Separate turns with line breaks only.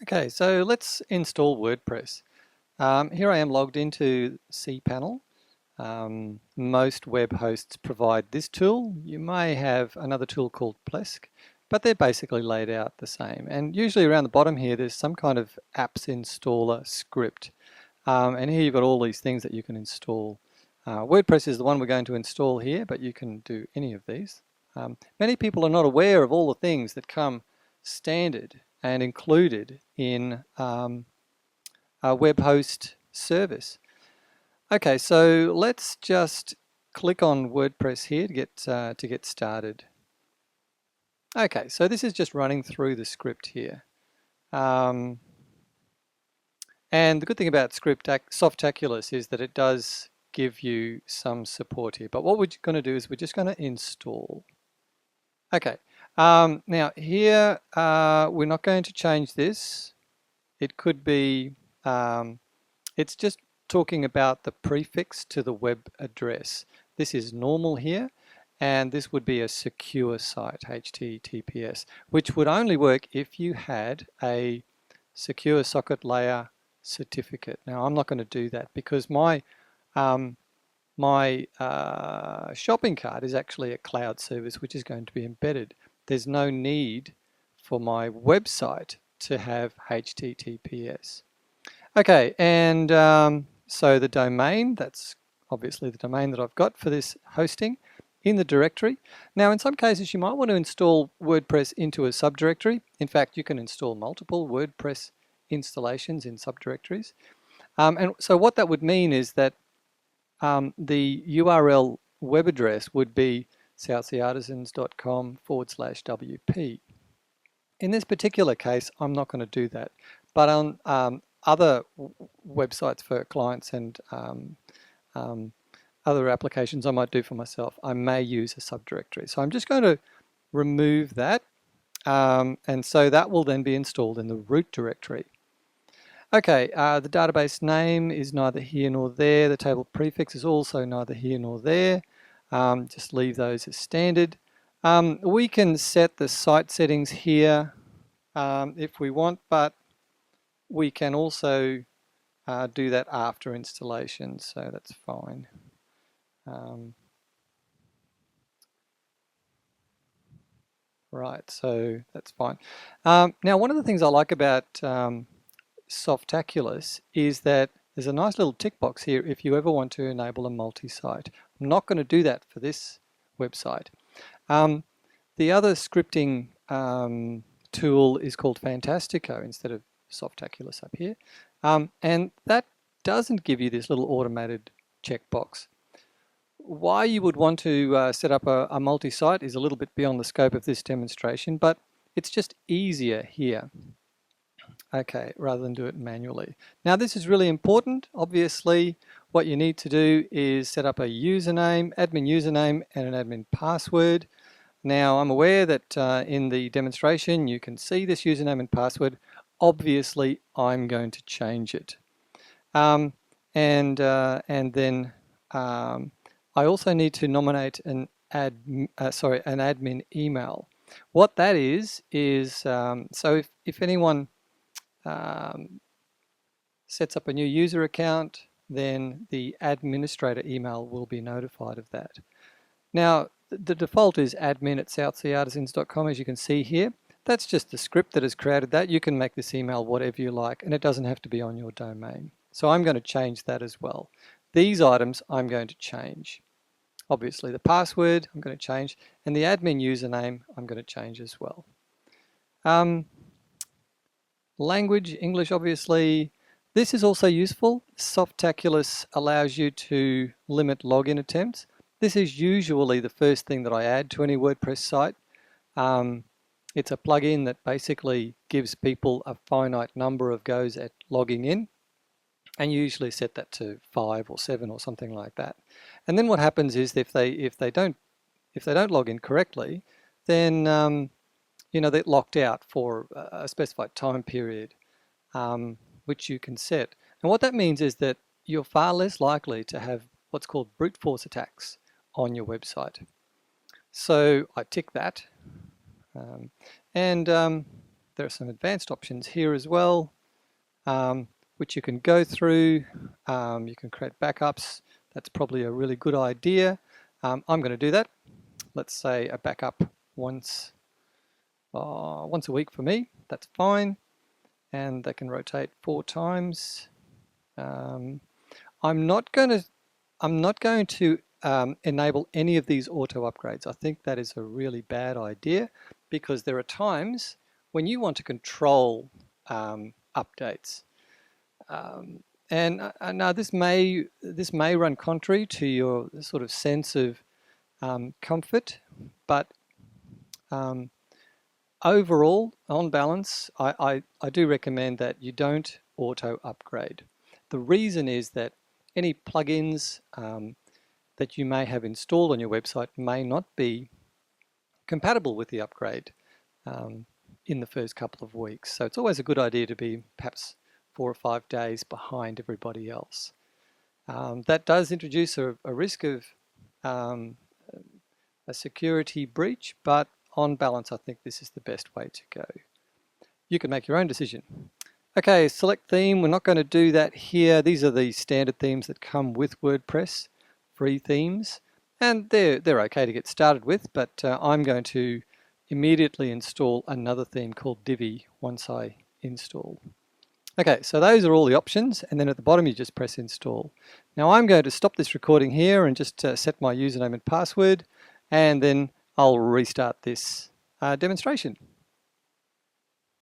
Okay, so let's install WordPress. Here I am logged into cPanel. Most web hosts provide this tool. You may have another tool called Plesk, but they're basically laid out the same. And usually around the bottom here, there's some kind of apps installer script. And here you've got all these things that you can install. WordPress is the one we're going to install here, but you can do any of these. Many people are not aware of all the things that come standard and included in a web host service. Okay, so let's just click on WordPress here to get started. Okay, so this is just running through the script here. And the good thing about scriptaculous is that it does give you some support here. But what we're going to do is we're just going to install. Okay, now here we're not going to change this. It could be, it's just talking about the prefix to the web address. This is normal here, and this would be a secure site, HTTPS, which would only work if you had a secure socket layer certificate. Now I'm not going to do that because my shopping cart is actually a cloud service which is going to be embedded. There's no need for my website to have HTTPS. Okay, and so the domain, that's obviously the domain that I've got for this hosting in the directory. Now in some cases you might want to install WordPress into a subdirectory. In fact, you can install multiple WordPress installations in subdirectories. And so what that would mean is that the URL web address would be southseaartisans.com/WP. In this particular case, I'm not going to do that, but on other websites for clients and other applications I might do for myself, I may use a subdirectory. So I'm just going to remove that, and so that will then be installed in the root directory. Okay, the database name is neither here nor there. The table prefix is also neither here nor there. Just leave those as standard. We can set the site settings here if we want, but we can also do that after installation, so that's fine. Right, so that's fine. Now, one of the things I like about Softaculous is that there's a nice little tick box here if you ever want to enable a multi-site. I'm not going to do that for this website. The other scripting tool is called Fantastico instead of Softaculous up here. And that doesn't give you this little automated checkbox. Why you would want to set up a multi-site is a little bit beyond the scope of this demonstration, but it's just easier here. Okay, rather than do it manually. Now this is really important. Obviously, what you need to do is set up a username, admin username, and an admin password. Now I'm aware that in the demonstration you can see this username and password. Obviously, I'm going to change it. And then I also need to nominate an admin email. What that is so if anyone sets up a new user account, then the administrator email will be notified of that. Now, the default is admin@southseaartisans.com, as you can see here. That's just the script that has created that. You can make this email whatever you like, and it doesn't have to be on your domain. So I'm going to change that as well. These items I'm going to change. Obviously the password I'm going to change, and the admin username I'm going to change as well. Language, English obviously. This is also useful. Softaculous allows you to limit login attempts. This is usually the first thing that I add to any WordPress site. It's a plugin that basically gives people a finite number of goes at logging in, and you usually set that to 5 or 7 or something like that. And then what happens is if they don't log in correctly, then you know, they're locked out for a specified time period, which you can set. And what that means is that you're far less likely to have what's called brute force attacks on your website. So I tick that, and there are some advanced options here as well, which you can go through. You can create backups. That's probably a really good idea. I'm going to do that. Let's say a backup once a week for me. That's fine. And they can rotate 4 times. I'm not going to enable any of these auto upgrades. I think that is a really bad idea, because there are times when you want to control updates. Now this may run contrary to your sort of sense of comfort, but overall, on balance, I do recommend that you don't auto upgrade. The reason is that any plugins that you may have installed on your website may not be compatible with the upgrade in the first couple of weeks. So it's always a good idea to be perhaps 4 or 5 days behind everybody else. That does introduce a risk of a security breach, but on balance, I think this is the best way to go. You can make your own decision. Okay, select theme. We're not going to do that here. These are the standard themes that come with WordPress, free themes, and they're okay to get started with, but I'm going to immediately install another theme called Divi once I install. Okay, so those are all the options, and then at the bottom you just press install. Now I'm going to stop this recording here and just set my username and password, and then I'll restart this demonstration.